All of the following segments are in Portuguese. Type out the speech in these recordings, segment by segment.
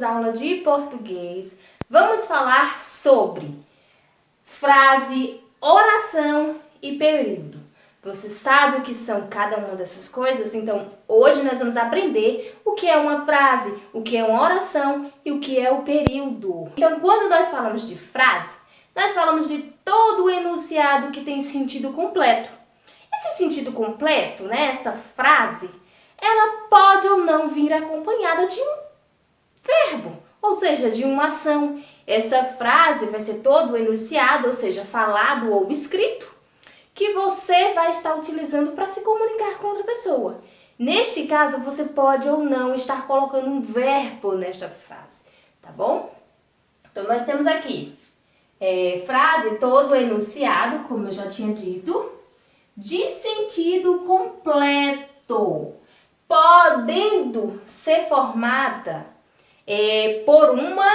aula de português, vamos falar sobre frase, oração e período. Você sabe o que são cada uma dessas coisas? Então, hoje nós vamos aprender o que é uma frase, o que é uma oração e o que é o período. Então, quando nós falamos de frase, nós falamos de todo o enunciado que tem sentido completo. Esse sentido completo, né, esta frase, ela pode ou não vir acompanhada de um verbo, ou seja, de uma ação. Essa frase vai ser todo o enunciado, ou seja, falado ou escrito, que você vai estar utilizando para se comunicar com outra pessoa. Neste caso, você pode ou não estar colocando um verbo nesta frase, tá bom? Então, nós temos aqui frase, todo enunciado, como eu já tinha dito, de sentido completo, podendo ser formada por uma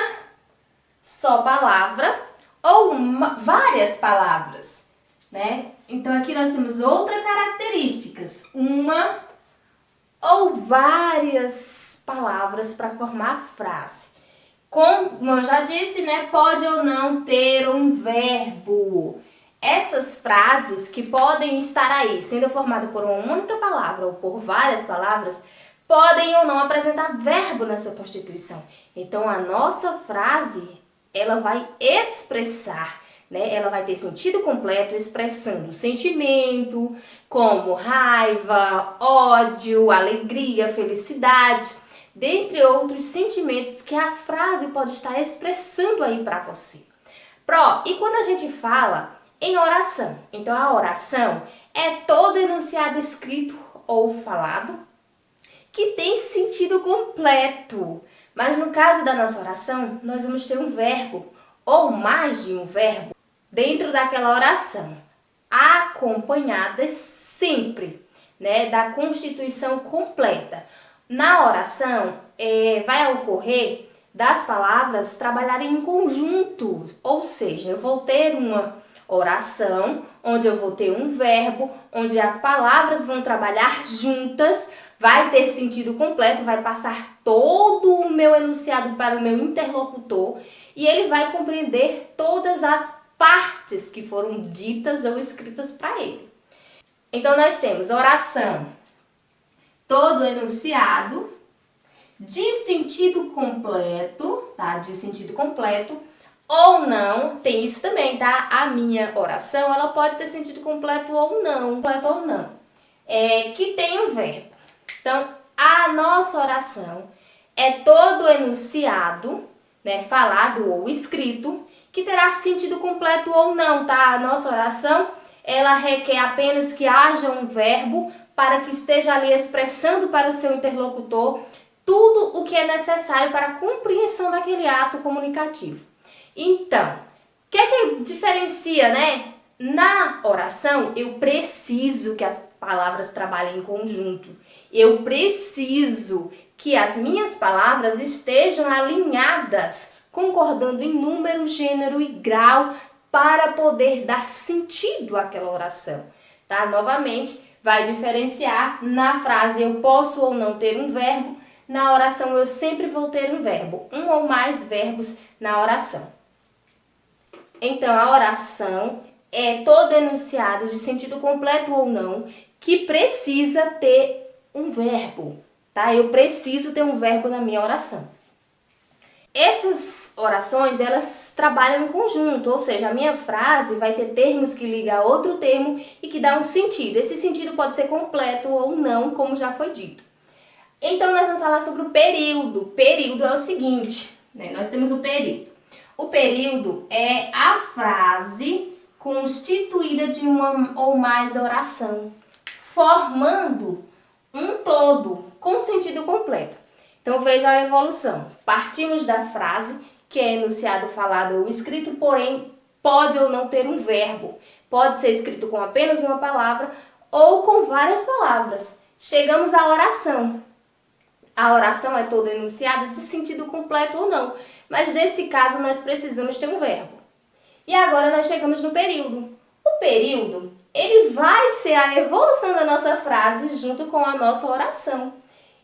só palavra ou várias palavras, né? Então, aqui nós temos outras características, uma ou várias palavras para formar frase. Como eu já disse, né, pode ou não ter um verbo. Essas frases que podem estar aí, sendo formadas por uma única palavra ou por várias palavras, podem ou não apresentar verbo na sua constituição. Então, a nossa frase, ela vai expressar, né? Ela vai ter sentido completo, expressando sentimento, como raiva, ódio, alegria, felicidade, dentre outros sentimentos que a frase pode estar expressando aí para você. E quando a gente fala em oração, então a oração é todo enunciado escrito ou falado que tem sentido completo. Mas no caso da nossa oração, nós vamos ter um verbo ou mais de um verbo dentro daquela oração, acompanhadas sempre, né, da constituição completa. Na oração, vai ocorrer das palavras trabalharem em conjunto, ou seja, eu vou ter uma oração, onde eu vou ter um verbo, onde as palavras vão trabalhar juntas, vai ter sentido completo, vai passar todo o meu enunciado para o meu interlocutor e ele vai compreender todas as partes que foram ditas ou escritas para ele. Então, nós temos oração, todo enunciado, de sentido completo, tá? De sentido completo, ou não, tem isso também, tá? A minha oração, ela pode ter sentido completo ou não, que tem um verbo. Então, a nossa oração é todo enunciado, né, falado ou escrito, que terá sentido completo ou não, tá? A nossa oração, ela requer apenas que haja um verbo para que esteja ali expressando para o seu interlocutor tudo o que é necessário para a compreensão daquele ato comunicativo. Então, o que é que diferencia, né? Na oração, eu preciso que as palavras trabalhem em conjunto. Eu preciso que as minhas palavras estejam alinhadas, concordando em número, gênero e grau para poder dar sentido àquela oração, tá? Novamente, vai diferenciar na frase eu posso ou não ter um verbo, na oração eu sempre vou ter um verbo, um ou mais verbos na oração. Então, a oração é todo enunciado de sentido completo ou não, que precisa ter um verbo, tá? Eu preciso ter um verbo na minha oração. Essas orações, elas trabalham em conjunto, ou seja, a minha frase vai ter termos que ligam a outro termo e que dá um sentido. Esse sentido pode ser completo ou não, como já foi dito. Então, nós vamos falar sobre o período. Período é o seguinte, né? Nós temos o período. O período é a frase constituída de uma ou mais oração, formando um todo com sentido completo. Então, veja a evolução. Partimos da frase, que é enunciado, falado ou escrito, porém, pode ou não ter um verbo. Pode ser escrito com apenas uma palavra ou com várias palavras. Chegamos à oração. A oração é toda enunciada de sentido completo ou não, mas nesse caso nós precisamos ter um verbo. E agora nós chegamos no período. O período, ele vai ser a evolução da nossa frase junto com a nossa oração.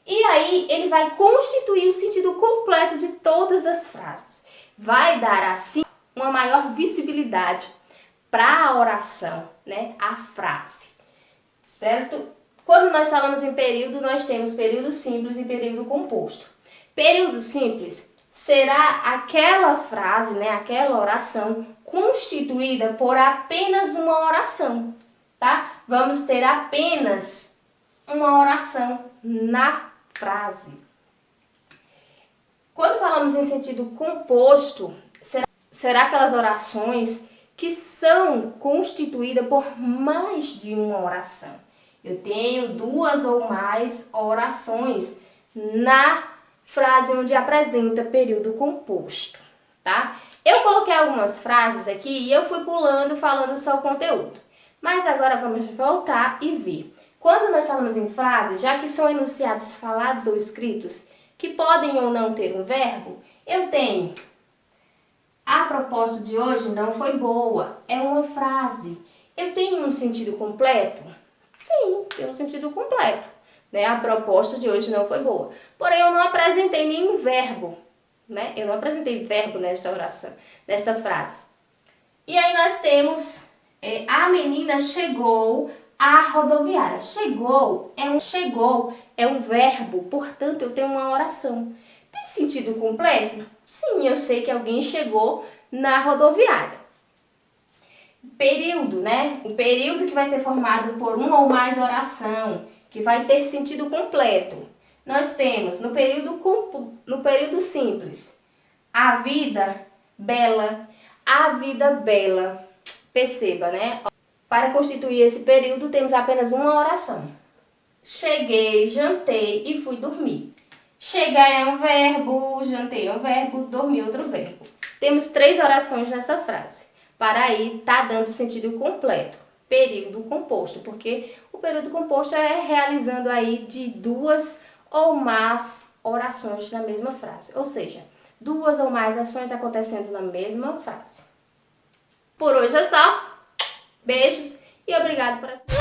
E aí ele vai constituir o sentido completo de todas as frases. Vai dar assim uma maior visibilidade para a oração, né? A frase, certo? Quando nós falamos em período, nós temos período simples e período composto. Período simples será aquela frase, né? Aquela oração constituída por apenas uma oração, tá? Vamos ter apenas uma oração na frase. Quando falamos em sentido composto, será aquelas orações que são constituídas por mais de uma oração. Eu tenho 2 ou mais orações na frase onde apresenta período composto, tá? Eu coloquei algumas frases aqui e eu fui pulando, falando só o conteúdo. Mas agora vamos voltar e ver. Quando nós falamos em frases, já que são enunciados falados ou escritos, que podem ou não ter um verbo, eu tenho: a proposta de hoje não foi boa. É uma frase. Eu tenho um sentido completo? Sim, tem um sentido completo, né? A proposta de hoje não foi boa. Porém, eu não apresentei nenhum verbo, né? Eu não apresentei verbo nesta oração, nesta frase. E aí nós temos a menina chegou à rodoviária. Chegou é um verbo, portanto, eu tenho uma oração. Tem sentido completo? Sim, eu sei que alguém chegou na rodoviária. Período, né? Um período que vai ser formado por uma ou mais oração, que vai ter sentido completo. Nós temos no período simples, a vida bela. Perceba, né? Para constituir esse período, temos apenas uma oração. Cheguei, jantei e fui dormir. Chegar é um verbo, jantei é um verbo, dormir é outro verbo. Temos 3 orações nessa frase. Para aí, tá dando sentido completo. Período composto, porque o período composto é realizando aí de 2 ou mais orações na mesma frase. Ou seja, 2 ou mais ações acontecendo na mesma frase. Por hoje é só. Beijos e obrigado por assistir.